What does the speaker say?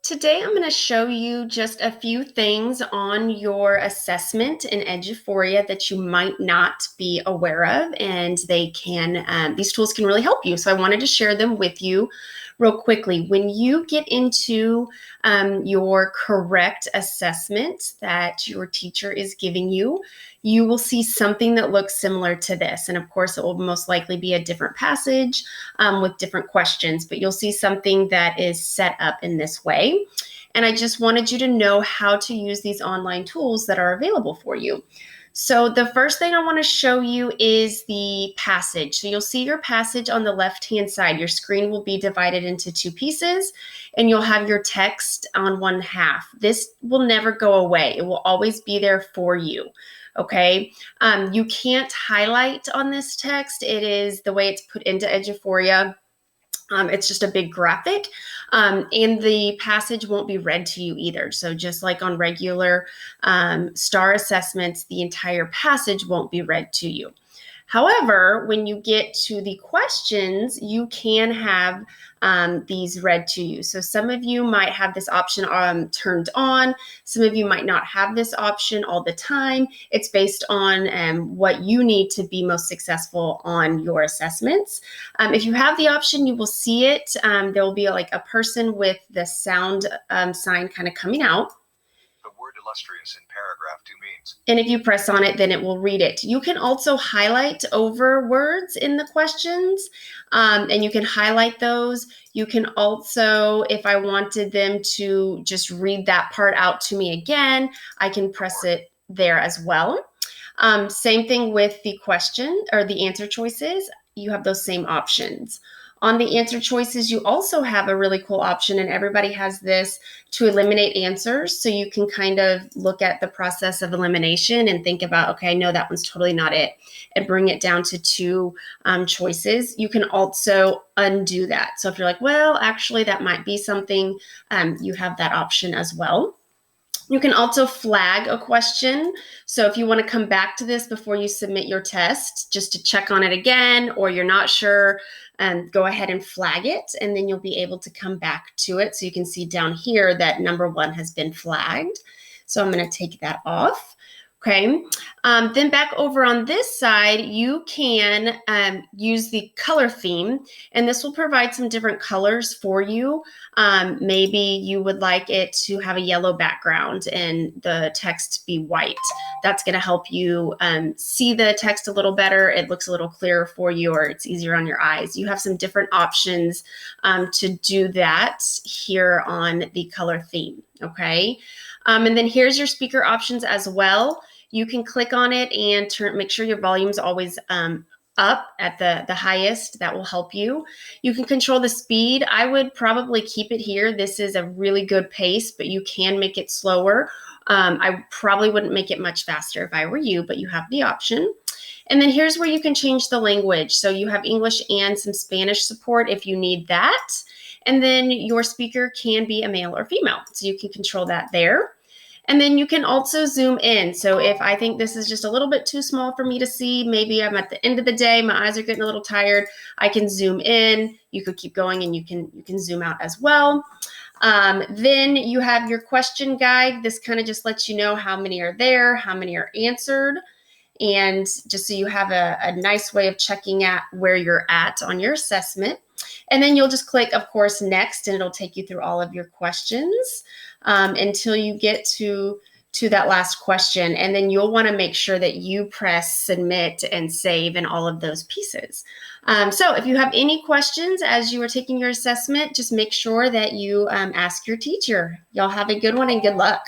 Today, I'm going to show you just a few things on your assessment in Eduphoria that you might not be aware of, and these tools can really help you. So I wanted to share them with you real quickly. When you get into your correct assessment that your teacher is giving you, you will see something that looks similar to this. And of course, it will most likely be a different passage with different questions, but you'll see something that is set up in this way. And I just wanted you to know how to use these online tools that are available for you. So the first thing I want to show you is the passage. So you'll see your passage on the left-hand side. Your screen will be divided into two pieces, and you'll have your text on one half. This will never go away. It will always be there for you. Okay, you can't highlight on this text. It is the way it's put into Eduphoria. It's just a big graphic, and the passage won't be read to you either. So just like on regular STAR assessments, the entire passage won't be read to you. However, when you get to the questions, you can have these read to you. So some of you might have this option turned on. Some of you might not have this option all the time. It's based on what you need to be most successful on your assessments. If you have the option, you will see it. There will be like a person with the sound sign kind of coming out. The word illustrious in paragraph 2 means. And if you press on it, then it will read it. You can also highlight over words in the questions, and you can highlight those. You can also, if I wanted them to just read that part out to me again, I can press it there as well. Same thing with the question or the answer choices. You have those same options. On the answer choices, you also have a really cool option, and everybody has this, to eliminate answers. So you can kind of look at the process of elimination and think about, okay, I know that one's totally not it, and bring it down to two choices. You can also undo that. So if you're like, well, actually, that might be something, you have that option as well. You can also flag a question. So if you want to come back to this before you submit your test, just to check on it again, or you're not sure, go ahead and flag it, and then you'll be able to come back to it. So you can see down here that number 1 has been flagged. So I'm going to take that off. Okay, then back over on this side, you can use the color theme, and this will provide some different colors for you. Maybe you would like it to have a yellow background and the text be white. That's going to help you see the text a little better. It looks a little clearer for you, or it's easier on your eyes. You have some different options to do that here on the color theme, okay? And then here's your speaker options as well. You can click on it and make sure your volume's always up at the highest. That will help you. You can control the speed. I would probably keep it here. This is a really good pace, but you can make it slower. I probably wouldn't make it much faster if I were you, but you have the option. And then here's where you can change the language. So you have English and some Spanish support if you need that. And then your speaker can be a male or female. So you can control that there. And then you can also zoom in. So if I think this is just a little bit too small for me to see, maybe I'm at the end of the day, my eyes are getting a little tired, I can zoom in. You could keep going, and you can zoom out as well. Then you have your question guide. This kind of just lets you know how many are there, how many are answered, and just so you have a nice way of checking at where you're at on your assessment. And then you'll just click, of course, next, and it'll take you through all of your questions until you get to that last question. And then you'll want to make sure that you press submit and save in all of those pieces. So if you have any questions as you are taking your assessment, just make sure that you ask your teacher. Y'all have a good one and good luck.